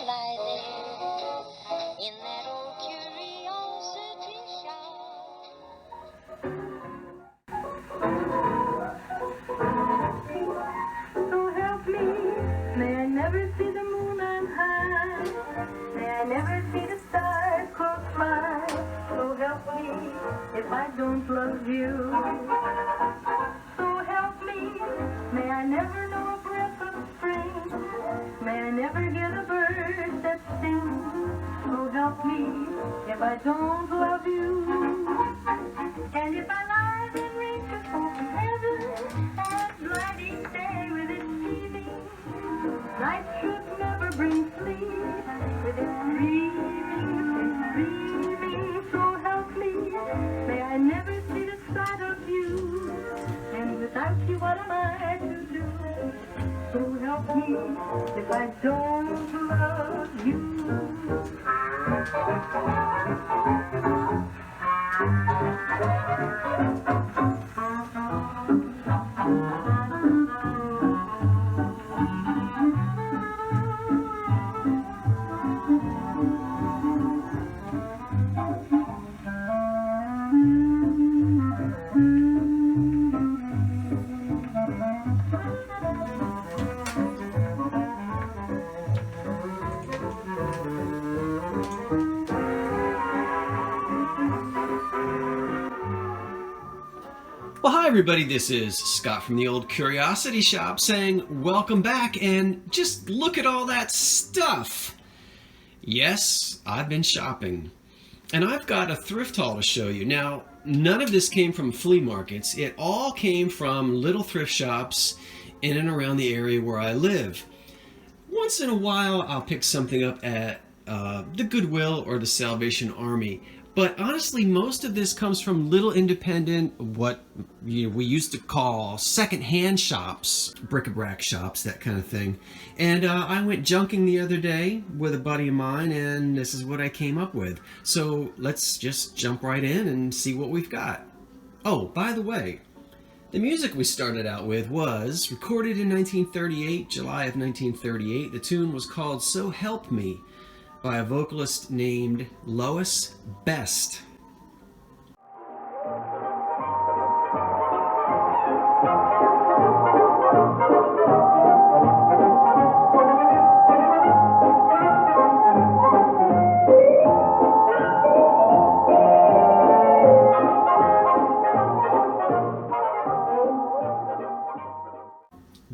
lie there in that old curiosity shop. So help me, may I never see the moon on high, may I never see the stars close by. So help me if I don't love you. So help me, may I never know a breath of spring, may I never hear the birds that sing. So help me if I don't love you. And if I lie in reaches open heaven, and light each day with its teeming, night should never bring sleep with its dreaming. So help me, may I never see the sight of you, and without you what am I to do? So help me if I don't love you. Well, hi everybody, this is Scott from the Old Curiosity Shop saying welcome back, and just look at all that stuff. Yes, I've been shopping, and I've got a thrift haul to show you. Now, none of this came from flea markets. It all came from little thrift shops in and around the area where I live. Once in a while, I'll pick something up at the Goodwill or the Salvation Army. But honestly, most of this comes from little independent, what we used to call second-hand shops, bric-a-brac shops, that kind of thing. And I went junking the other day with a buddy of mine, and this is what I came up with. So let's just jump right in and see what we've got. Oh, by the way, the music we started out with was recorded in 1938, July of 1938. The tune was called So Help Me, by a vocalist named Lois Best.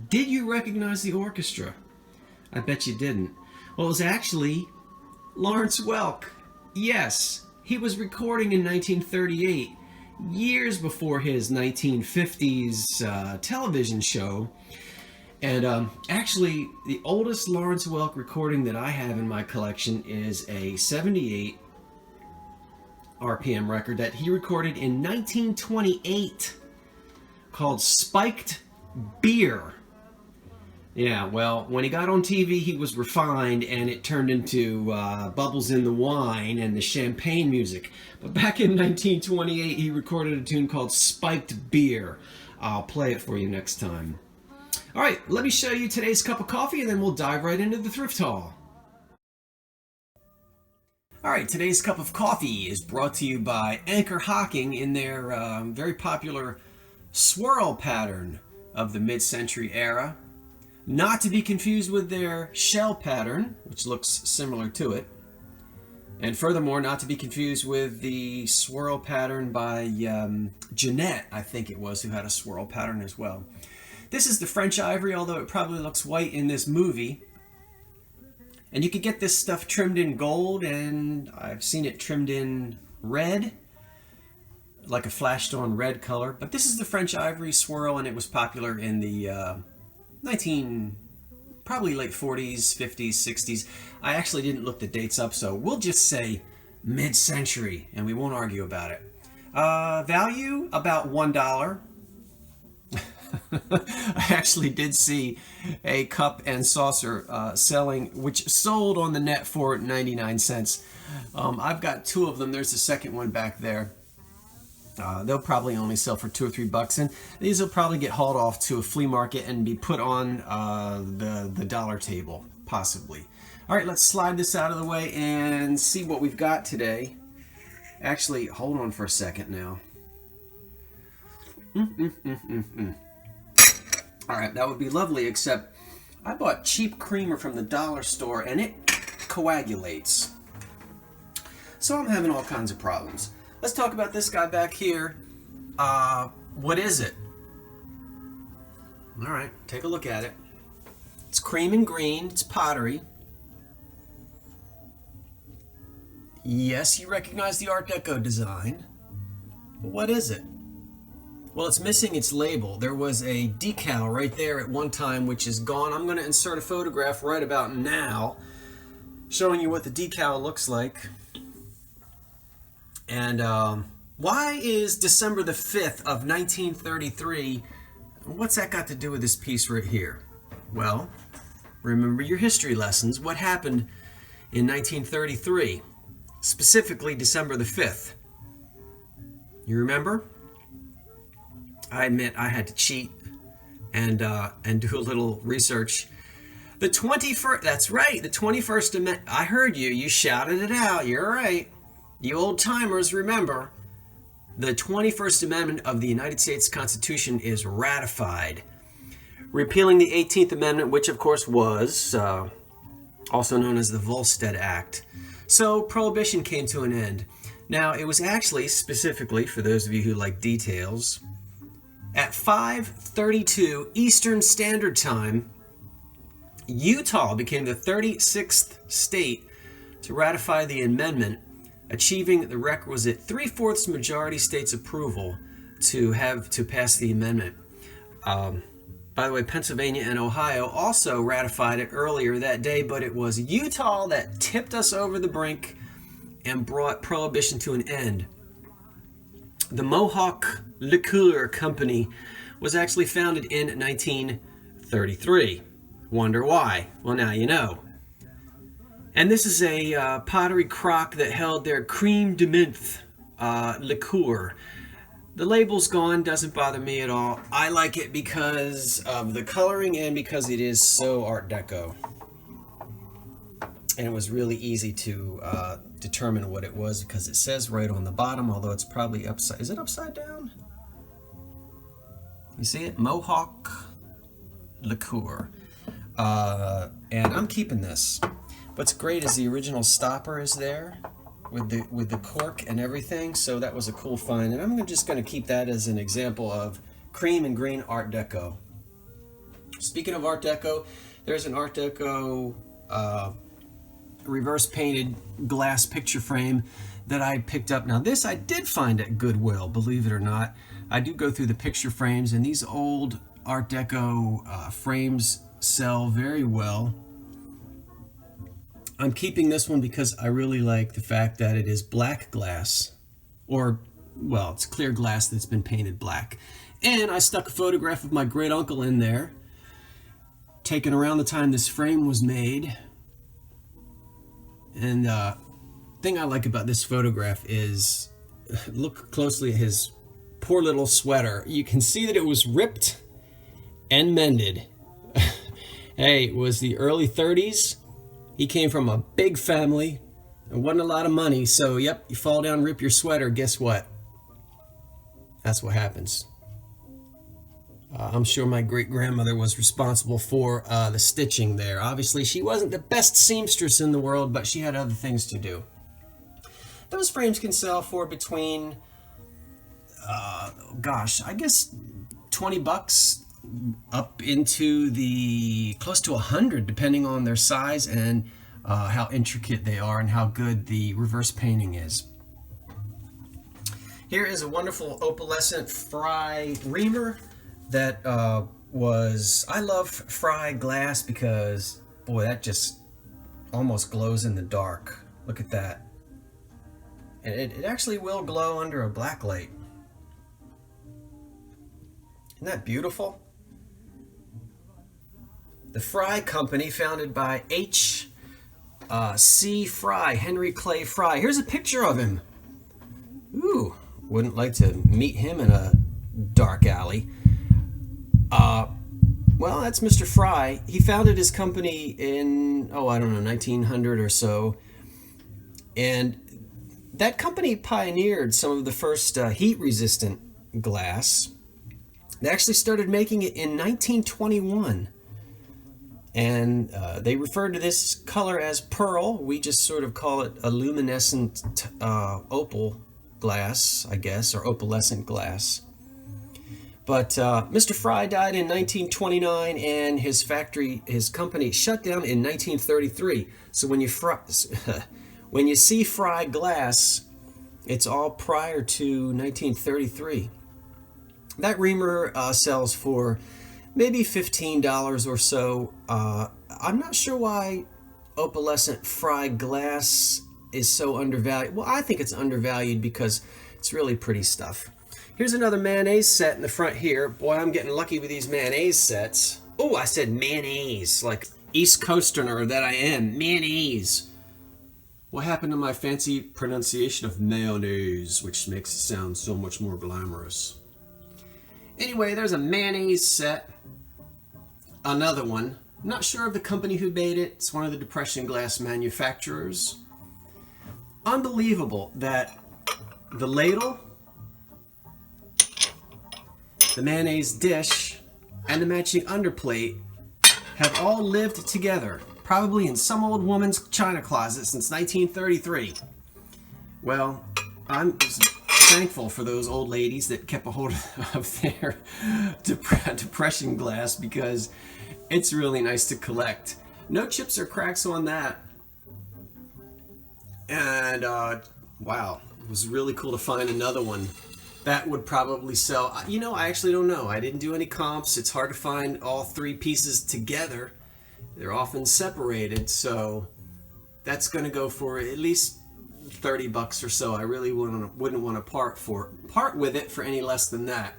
Did you recognize the orchestra? I bet you didn't. Well, it was actually Lawrence Welk. Yes, he was recording in 1938, years before his 1950s television show. And actually, the oldest Lawrence Welk recording that I have in my collection is a 78 RPM record that he recorded in 1928 called Spiked Beer. Yeah, well, when he got on TV, he was refined, and it turned into Bubbles in the Wine and the champagne music. But back in 1928, he recorded a tune called Spiked Beer. I'll play it for you next time. All right, let me show you today's cup of coffee, and then we'll dive right into the thrift haul. All right, today's cup of coffee is brought to you by Anchor Hocking in their very popular swirl pattern of the mid-century era. Not to be confused with their shell pattern, which looks similar to it. And furthermore, not to be confused with the swirl pattern by Jeanette, I think it was, who had a swirl pattern as well. This is the French ivory, although it probably looks white in this movie. And you could get this stuff trimmed in gold, and I've seen it trimmed in red, like a flashed on red color. But this is the French ivory swirl, and it was popular in the probably late 40s, 50s, 60s. I actually didn't look the dates up, so we'll just say mid-century, and we won't argue about it. Value, about $1. I actually did see a cup and saucer selling, which sold on the net for 99 cents. I've got two of them. There's the second one back there. They'll probably only sell for $2 or $3, and these will probably get hauled off to a flea market and be put on the dollar table, possibly. All right, let's slide this out of the way and see what we've got today. Actually, hold on for a second now. All right, that would be lovely, except I bought cheap creamer from the dollar store and it coagulates. So I'm having all kinds of problems. Let's talk about this guy back here. What is it? All right, take a look at it. It's cream and green, it's pottery. Yes, you recognize the Art Deco design, but what is it? Well, it's missing its label. There was a decal right there at one time, which is gone. I'm going to insert a photograph right about now, showing you what the decal looks like. And why is December the 5th of 1933, what's that got to do with this piece right here? Well, remember your history lessons. What happened in 1933? Specifically December the 5th. You remember? I admit I had to cheat and do a little research. The 21st, that's right, the 21st Amendment. I heard you, you shouted it out, you're right. You old timers remember. The 21st Amendment of the United States Constitution is ratified, repealing the 18th Amendment, which of course was also known as the Volstead Act. So Prohibition came to an end. Now, it was actually, specifically, for those of you who like details, at 5:32 Eastern Standard Time, Utah became the 36th state to ratify the amendment, achieving the requisite 3/4 majority states' approval to pass the amendment. By the way, Pennsylvania and Ohio also ratified it earlier that day, but it was Utah that tipped us over the brink and brought Prohibition to an end. The Mohawk Liqueur Company was actually founded in 1933. Wonder why? Well, now you know. And this is a pottery crock that held their creme de menthe liqueur. The label's gone, doesn't bother me at all. I like it because of the coloring and because it is so Art Deco. And it was really easy to determine what it was because it says right on the bottom, although it's probably upside. Is it upside down? You see it? Mohawk Liqueur. And I'm keeping this. What's great is the original stopper is there with the cork and everything, so that was a cool find. And I'm just going to keep that as an example of cream and green Art Deco. Speaking of Art Deco, there's an Art Deco reverse painted glass picture frame that I picked up. Now this I did find at Goodwill, believe it or not. I do go through the picture frames, and these old Art Deco frames sell very well. I'm keeping this one because I really like the fact that it is black glass, or, well, it's clear glass that's been painted black. And I stuck a photograph of my great uncle in there, taken around the time this frame was made. And the thing I like about this photograph is, look closely at his poor little sweater. You can see that it was ripped and mended. Hey, it was the early 30s. He came from a big family. There wasn't a lot of money, so yep, you fall down, rip your sweater, guess what? That's what happens. I'm sure my great-grandmother was responsible for the stitching there. Obviously, she wasn't the best seamstress in the world, but she had other things to do. Those frames can sell for between, gosh, I guess $20 up into the close to 100, depending on their size and how intricate they are and how good the reverse painting is. Here is a wonderful opalescent fry reamer that I love fry glass because, boy, that just almost glows in the dark. Look at that. And it actually will glow under a black light. Isn't that beautiful? The Fry Company, founded by H.C. Fry, Henry Clay Fry. Here's a picture of him. Ooh, wouldn't like to meet him in a dark alley. Well, that's Mr. Fry. He founded his company in, I don't know, 1900 or so. And that company pioneered some of the first heat-resistant glass. They actually started making it in 1921. And they referred to this color as pearl. We just sort of call it a luminescent opal glass, I guess, or opalescent glass. But Mr. Fry died in 1929, and his company shut down in 1933. So when you see Fry glass, it's all prior to 1933. That reamer sells for maybe $15 or so. I'm not sure why opalescent Fry glass is so undervalued. Well, I think it's undervalued because it's really pretty stuff. Here's another mayonnaise set in the front here. Boy, I'm getting lucky with these mayonnaise sets. Oh, I said mayonnaise, like East Coasterner that I am. Mayonnaise. What happened to my fancy pronunciation of mayonnaise, which makes it sound so much more glamorous? Anyway, there's a mayonnaise set. Another one. Not sure of the company who made it. It's one of the Depression glass manufacturers. Unbelievable that the ladle, the mayonnaise dish, and the matching underplate have all lived together, probably in some old woman's china closet since 1933. Well, I'm thankful for those old ladies that kept a hold of their Depression glass, because it's really nice to collect. No chips or cracks on that. And wow, it was really cool to find another one. That would probably sell, I actually don't know. I didn't do any comps. It's hard to find all three pieces together. They're often separated, so that's going to go for at least $30 or so. I really wouldn't want to part with it for any less than that.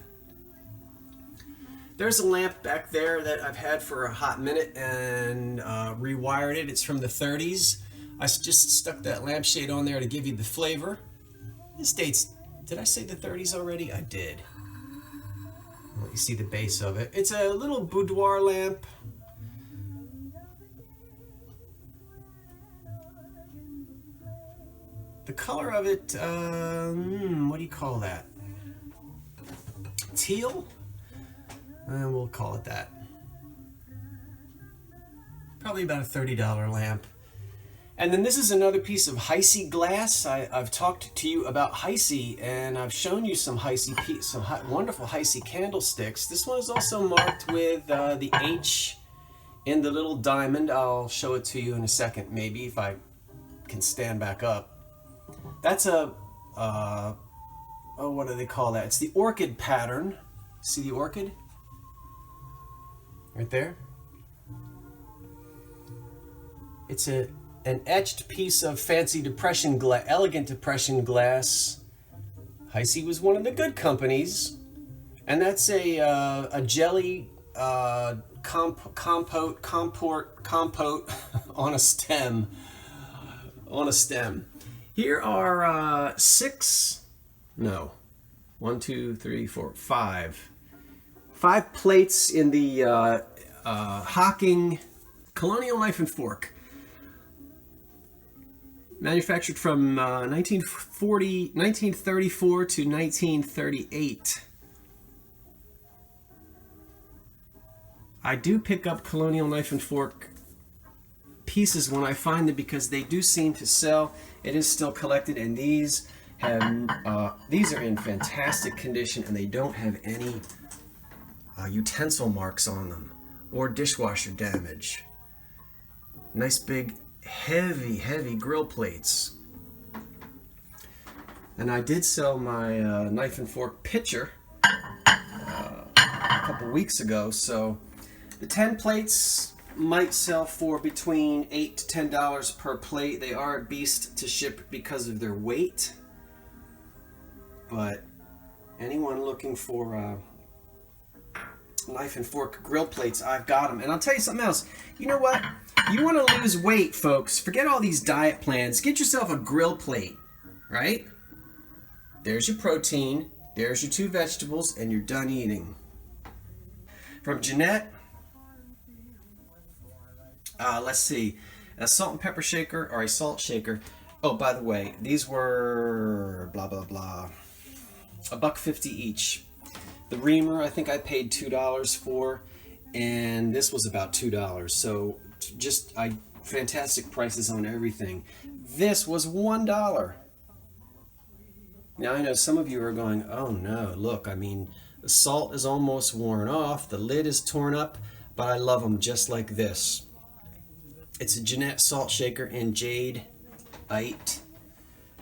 There's a lamp back there that I've had for a hot minute and rewired it. It's from the 30s. I just stuck that lampshade on there to give you the flavor. This dates. Did I say the 30s already? I did. Let you see the base of it. It's a little boudoir lamp. The color of it, what do you call that? Teal? We'll call it that. Probably about a $30 lamp. And then this is another piece of Heisey glass. I've talked to you about Heisey, and I've shown you some wonderful Heisey candlesticks. This one is also marked with the H in the little diamond. I'll show it to you in a second, maybe, if I can stand back up. That's a, what do they call that? It's the orchid pattern. See the orchid? Right there? It's an etched piece of fancy Depression glass, elegant Depression glass. Heisey was one of the good companies. And that's a jelly compote on a stem. Here are 5 plates in the Hocking Colonial Knife and Fork. Manufactured from 1934 to 1938. I do pick up Colonial Knife and Fork pieces when I find them because they do seem to sell. It is still collected, and these are in fantastic condition, and they don't have any utensil marks on them or dishwasher damage. Nice big heavy grill plates. And I did sell my knife and fork pitcher a couple weeks ago, so the 10 plates might sell for between $8 to $10 per plate. They are a beast to ship because of their weight, but anyone looking for knife and fork grill plates, I've got them. And I'll tell you something else. You know what? You want to lose weight, folks. Forget all these diet plans. Get yourself a grill plate, right? There's your protein, there's your 2 vegetables, and you're done eating. From Jeanette, Let's see, a salt and pepper shaker or a salt shaker. Oh, by the way, these were blah blah blah, $1.50 each. The reamer I think I paid $2 for, and this was about $2. So just fantastic prices on everything. This was $1. Now I know some of you are going, oh no, look, I mean, the salt is almost worn off, the lid is torn up, but I love them just like this. It's a Jeanette salt shaker in Jadeite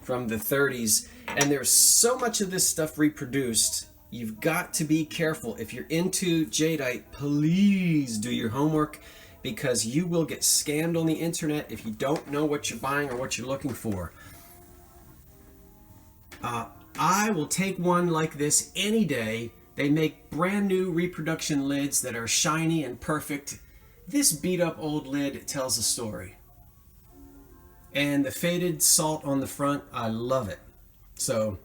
from the 30s, and there's so much of this stuff reproduced. You've got to be careful. If you're into Jadeite, please do your homework, because you will get scammed on the internet if you don't know what you're buying or what you're looking for. I will take one like this any day. They make brand new reproduction lids that are shiny and perfect. This beat up old lid tells a story. And the faded salt on the front, I love it. So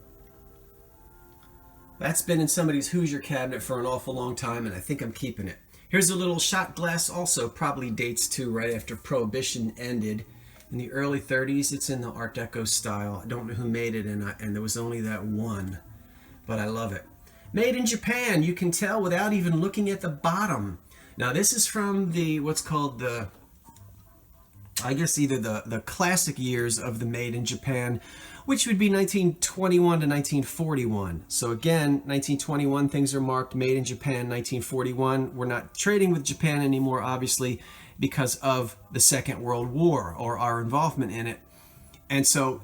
that's been in somebody's Hoosier cabinet for an awful long time, and I think I'm keeping it. Here's a little shot glass, also probably dates to right after Prohibition ended. In the early 30s, it's in the Art Deco style. I don't know who made it, and there was only that one, but I love it. Made in Japan, you can tell without even looking at the bottom. Now this is from the, what's called the, I guess either the classic years of the made in Japan, which would be 1921 to 1941. So again, 1921 things are marked made in Japan, 1941. We're not trading with Japan anymore, obviously, because of the Second World War or our involvement in it. And so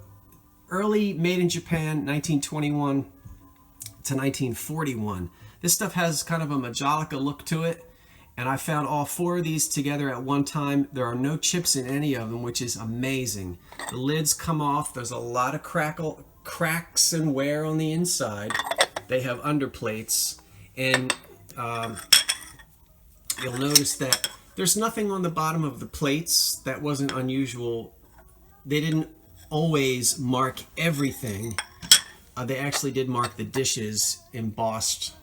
early made in Japan, 1921 to 1941. This stuff has kind of a majolica look to it. And I found all four of these together at one time. There are no chips in any of them, which is amazing. The lids come off. There's a lot of cracks and wear on the inside. They have underplates. And you'll notice that there's nothing on the bottom of the plates. That wasn't unusual. They didn't always mark everything. They actually did mark the dishes embossed.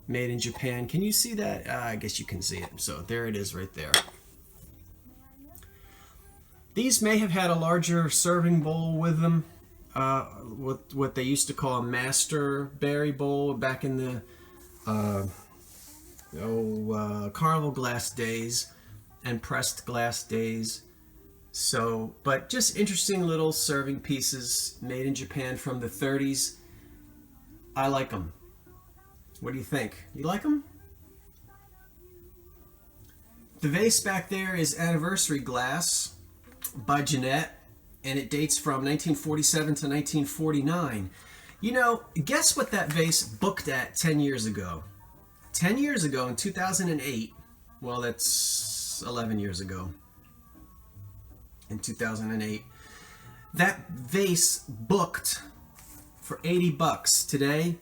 Made in Japan. Can you see that? I guess you can see it. So there it is right there. These may have had a larger serving bowl with them. What they used to call a master berry bowl back in the carnival glass days and pressed glass days. So, but just interesting little serving pieces made in Japan from the 30s. I like them. What do you think? You like them? The vase back there is anniversary glass by Jeanette, and it dates from 1947 to 1949. You know, guess what that vase booked at 10 years ago? 10 years ago, in 2008, well, that's 11 years ago, in 2008, that vase booked for 80 bucks. Today,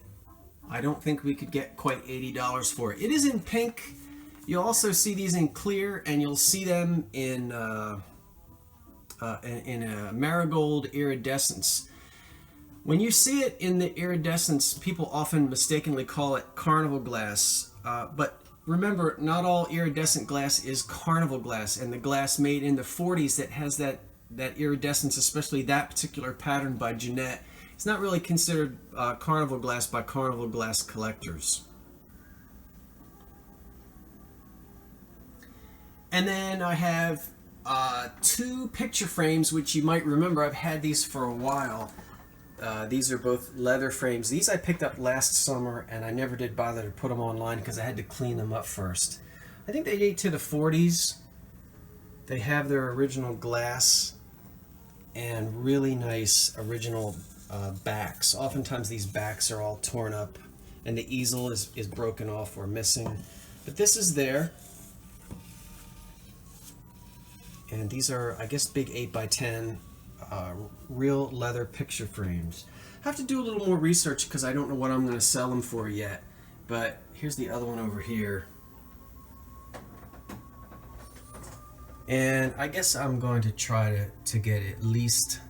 I don't think we could get quite $80 for it. It is in pink. You'll also see these in clear, and you'll see them in a marigold iridescence. When you see it in the iridescence, people often mistakenly call it carnival glass. But remember, not all iridescent glass is carnival glass, and the glass made in the 40s that has that iridescence, especially that particular pattern by Jeanette, it's not really considered carnival glass by carnival glass collectors. And then I have two picture frames, which you might remember. I've had these for a while. These are both leather frames. These I picked up last summer, and I never did bother to put them online because I had to clean them up first. I think they date to the 40s. They have their original glass and really nice original backs. Oftentimes these backs are all torn up and the easel is broken off or missing. But this is there. And these are, I guess, big 8x10 real leather picture frames. I have to do a little more research because I don't know what I'm going to sell them for yet. But here's the other one over here. And I guess I'm going to try to get at least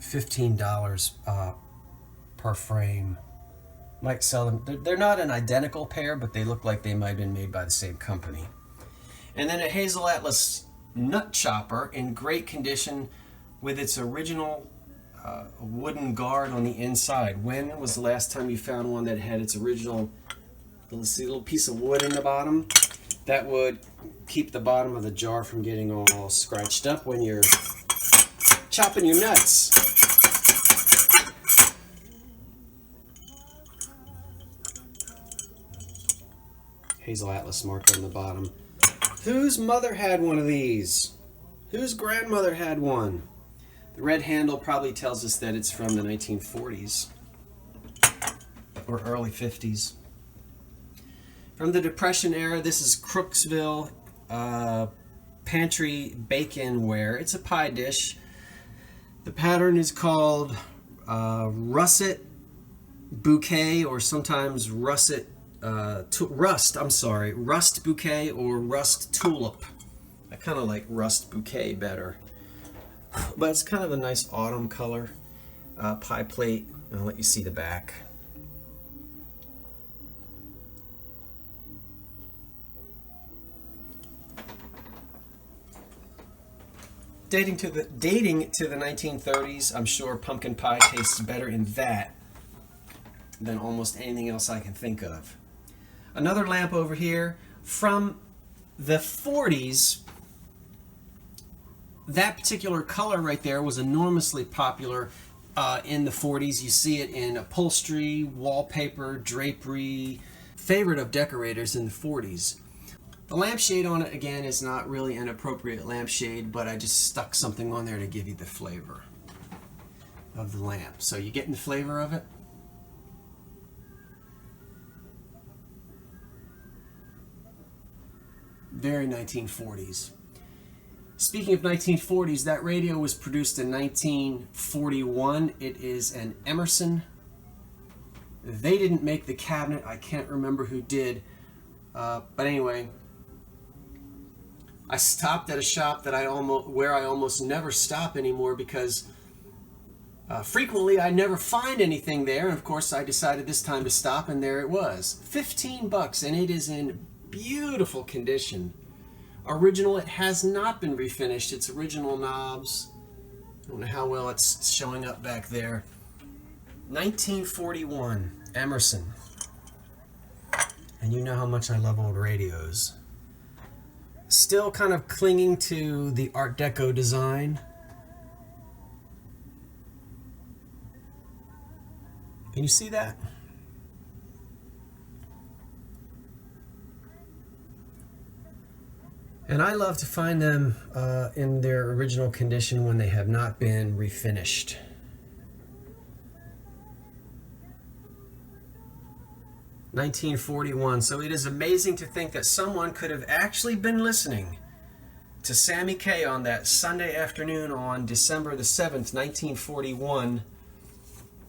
$15 per frame. Might sell them. They're not an identical pair, but they look like they might have been made by the same company. And then a Hazel Atlas nut chopper in great condition with its original wooden guard on the inside. When was the last time you found one that had its original little piece of wood in the bottom? That would keep the bottom of the jar from getting all scratched up when you're chopping your nuts. Hazel Atlas marker on the bottom. Whose mother had one of these? Whose grandmother had one? The red handle probably tells us that it's from the 1940s or early 50s. From the Depression era, this is Crooksville pantry baconware. It's a pie dish. The pattern is called russet bouquet, or sometimes rust bouquet or rust tulip. I kind of like rust bouquet better, but it's kind of a nice autumn color pie plate. I'll let you see the back. Dating to the 1930s, I'm sure pumpkin pie tastes better in that than almost anything else I can think of. Another lamp over here from the 40s. That particular color right there was enormously popular in the 40s. You see it in upholstery, wallpaper, drapery, favorite of decorators in the 40s. The lampshade on it, again, is not really an appropriate lampshade, but I just stuck something on there to give you the flavor of the lamp. So you getting the flavor of it? Very 1940s. Speaking of 1940s, that radio was produced in 1941. It is an Emerson. They didn't make the cabinet. I can't remember who did. But anyway, I stopped at a shop that where I almost never stop anymore because frequently I never find anything there. And of course, I decided this time to stop, and there it was. $15, and it is in beautiful condition. Original, it has not been refinished. It's original knobs. I don't know how well it's showing up back there. 1941 Emerson. And you know how much I love old radios. Still kind of clinging to the Art Deco design. Can you see that? And I love to find them in their original condition when they have not been refinished. (1941). So it is amazing to think that someone could have actually been listening to Sammy Kaye on that Sunday afternoon on December the 7th, 1941,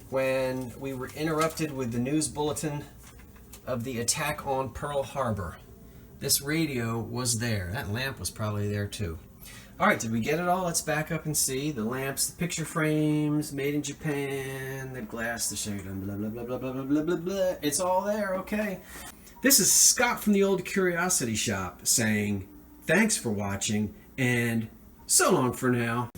when we were interrupted with the news bulletin of the attack on Pearl Harbor. This radio was there. That lamp was probably there too. All right, did we get it all? Let's back up and see. The lamps, the picture frames, made in Japan, the glass, the shade, blah, blah, blah, blah, blah, blah, blah, blah. It's all there, okay. This is Scott from the Old Curiosity Shop saying thanks for watching and so long for now.